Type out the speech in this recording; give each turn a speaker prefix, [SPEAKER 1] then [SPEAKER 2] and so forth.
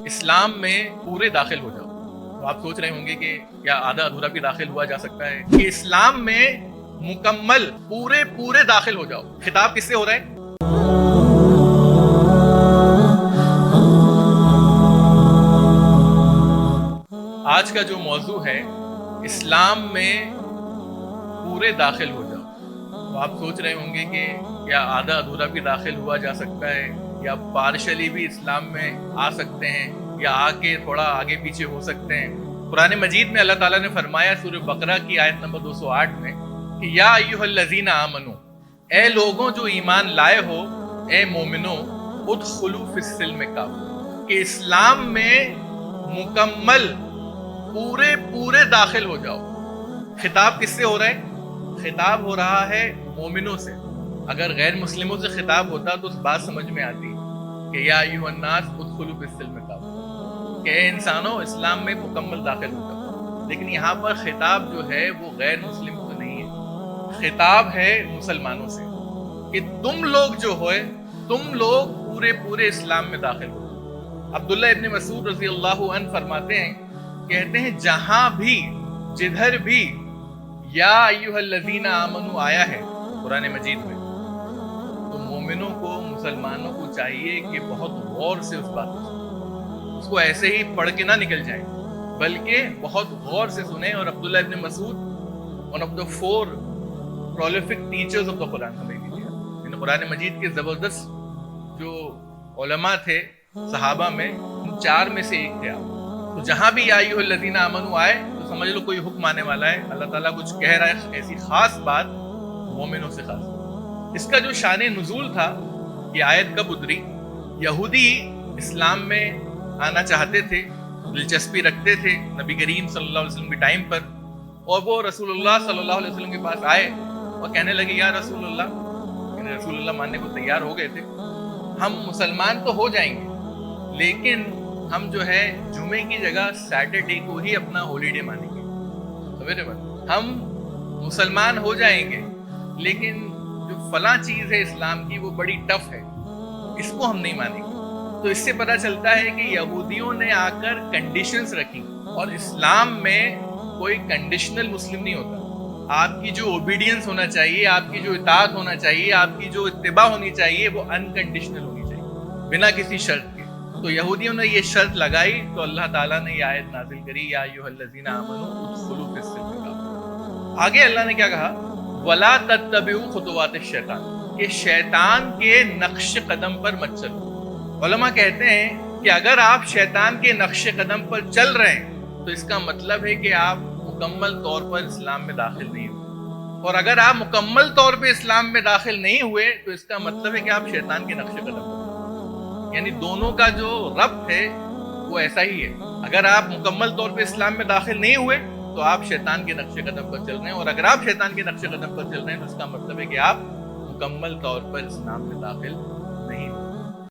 [SPEAKER 1] اسلام میں پورے داخل ہو جاؤ. تو آپ سوچ رہے ہوں گے کہ کیا آدھا ادھورا بھی داخل ہوا جا سکتا ہے؟ کہ اسلام میں مکمل پورے داخل ہو جاؤ. خطاب کس سے ہو رہا ہے؟ آج کا جو موضوع ہے اسلام میں پورے داخل ہو جاؤ. تو آپ سوچ رہے ہوں گے کہ کیا آدھا ادھورا بھی داخل ہوا جا سکتا ہے یا پارشلی بھی اسلام میں آ سکتے ہیں یا آ کے تھوڑا آگے پیچھے ہو سکتے ہیں. قرآن مجید میں اللہ تعالیٰ نے فرمایا سورہ بقرہ کی آیت نمبر 208 میں کہ یا ایھا الذین آمنو، اے لوگوں جو ایمان لائے ہو، اے مومنو، ادخلوا فی السلم کافہ، کہ اسلام میں مکمل پورے داخل ہو جاؤ. خطاب کس سے ہو رہا ہے؟ خطاب ہو رہا ہے مومنوں سے. اگر غیر مسلموں سے خطاب ہوتا تو اس بات سمجھ میں آتی کہ یا ایھا الناس ادخلوا فی السلم کافہ، کہ اے انسانوں اسلام میں مکمل داخل ہو جاؤ. لیکن یہاں پر خطاب جو ہے وہ غیر مسلموں سے نہیں ہے، خطاب ہے مسلمانوں سے کہ تم لوگ جو ہوئے تم لوگ پورے اسلام میں داخل ہو. عبداللہ ابن مسعود رضی اللہ عنہ فرماتے ہیں، کہتے ہیں جہاں بھی جدھر بھی یا ایھا الذین آمنو آیا ہے قرآن مجید میں، تو مومنوں کو، مسلمانوں کو چاہیے کہ بہت غور سے اس بات کو سنیں، اس کو ایسے ہی پڑھ کے نہ نکل جائیں بلکہ بہت غور سے سنیں. اور Abdullah ibn Masud one of the 4 prolific teachers of the Quran ہمیں بھی دیا. قرآن مجید کے زبردست جو علماء تھے صحابہ میں، ان 4 میں سے ایک تھے آپ. تو جہاں بھی یا ایھا الذین آمنو آئے تو سمجھ لو کوئی حکم آنے والا ہے، اللہ تعالیٰ کچھ کہہ رہا ہے، ایسی خاص بات مومنوں سے خاص. اس کا جو شان نزول تھا، یہ آیت کب اتری؟ یہودی اسلام میں آنا چاہتے تھے، دلچسپی رکھتے تھے نبی کریم صلی اللہ علیہ وسلم کے ٹائم پر، اور وہ رسول اللہ صلی اللہ علیہ وسلم کے پاس آئے اور کہنے لگے یا رسول اللہ، یعنی رسول اللہ ماننے کو تیار ہو گئے تھے، ہم مسلمان تو ہو جائیں گے لیکن ہم جو ہے جمعے کی جگہ سیٹرڈے کو ہی اپنا ہولیڈے مانیں گے. سمجھے بات؟ ہم مسلمان ہو جائیں گے لیکن جو فلاں چیز ہے اسلام کی وہ بڑی ٹف ہے، اس کو ہم نہیں مانیں گے. تو اس سے پتہ چلتا ہے کہ یہودیوں نے آ کر کنڈیشنز رکھی، اور اسلام میں کوئی کنڈیشنل مسلم نہیں ہوتا. آپ کی جو اوبیڈینس ہونا چاہیے، آپ کی جو اطاعت ہونا چاہیے، آپ کی جو اتباع ہونی چاہیے، وہ انکنڈیشنل ہونی چاہیے، بنا کسی شرط کے. تو یہودیوں نے یہ شرط لگائی تو اللہ تعالیٰ نے یہ آیت نازل کری یا ایھا الذین آمنوا ادخلوا فی السلم کافہ. آگے اللہ نے کیا کہا؟ ولا تتبعوا خطوات الشیطان، کہ شیطان کے نقش قدم پر مت چلو. علماء کہتے ہیں کہ اگر آپ شیطان کے نقش قدم پر چل رہے ہیں تو اس کا مطلب ہے کہ آپ مکمل طور پر اسلام میں داخل نہیں ہوئے، اور اگر آپ مکمل طور پہ اسلام میں داخل نہیں ہوئے تو اس کا مطلب ہے کہ آپ شیطان کے نقش قدم پر، یعنی دونوں کا جو ربط ہے وہ ایسا ہی ہے. اگر آپ مکمل طور پہ اسلام میں داخل نہیں ہوئے تو آپ شیطان کے نقش قدم پر چل رہے ہیں، اور اگر آپ شیطان کے نقش قدم پر چل رہے ہیں تو اس کا مطلب ہے کہ آپ مکمل طور پر اسلام میں داخل